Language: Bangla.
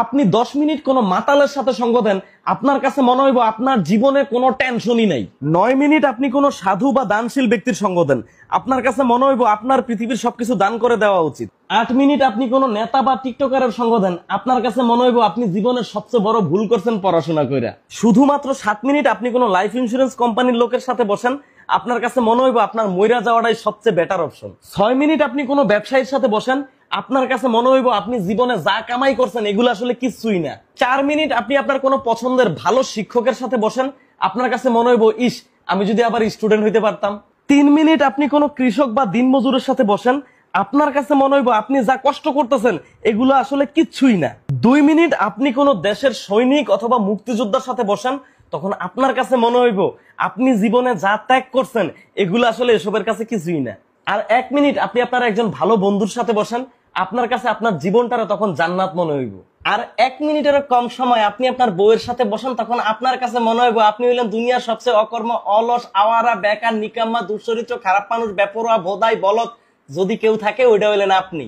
আপনি 10 মিনিট কোনো মাতালের সাথে সঙ্গ দেন, আপনার কাছে মনে হইব আপনার জীবনে কোনো টেনশনই নাই। 9 মিনিট আপনি কোনো সাধু বা দানশীল ব্যক্তির সঙ্গ দেন, আপনার কাছে মনে হইব আপনার পৃথিবীর সবকিছু দান করে দেওয়া উচিত। 8 মিনিট আপনি কোনো নেতা বা টিকটকারের সঙ্গ দেন, আপনার কাছে মনে হইব আপনি জীবনের সবচেয়ে বড় ভুল করছেন পড়াশোনা কইরা। শুধুমাত্র 7 মিনিট আপনি কোনো লাইফ ইন্স্যুরেন্স কোম্পানির লোকের সাথে বসেন, আপনার কাছে মনে হইব আপনার মইরা যাওয়াটাই সবচেয়ে বেটার অপশন। 6 মিনিট আপনি কোনো ব্যবসায়ীর সাথে বসেন, আপনার কাছে মনে হইব আপনি জীবনে যা কামাই করছেন এগুলো আসলে কিছুই না। 4 মিনিট আপনি আপনার কোনো পছন্দের ভালো শিক্ষকের সাথে বসেন, আপনার কাছে মনে হইব ইস, আমি যদি আবার স্টুডেন্ট হইতে পারতাম। 3 মিনিট আপনি কোনো কৃষক বা দিনমজুরের সাথে বসেন, আপনার কাছে মনে হইব আপনি যা কষ্ট করতেছেন এগুলো আসলে কিচ্ছুই না। 2 মিনিট আপনি কোনো দেশের সৈনিক অথবা মুক্তিযোদ্ধার সাথে বসেন, তখন আপনার কাছে মনে হইব আপনি জীবনে যা ত্যাগ করছেন এগুলো আসলে এসবের কাছে কিছুই না। আর 1 মিনিট আপনি আপনার একজন ভালো বন্ধুর সাথে বসেন, আপনার কাছে আপনার জীবনটারে তখন জান্নাত মনে হইব। আর 1 মিনিটেরও কম সময় আপনি আপনার বউয়ের সাথে বসেন, তখন আপনার কাছে মনে হইব আপনি হইলেন দুনিয়ার সবচেয়ে অকর্ম, অলস, আওয়ারা, বেকার, নিকাম্মা, দুশ্চরিত্র, খারাপ মানুষ, বেপরোয়া, ভোদাই, বলদ যদি কেউ থাকে ওইটা হইলেন আপনি।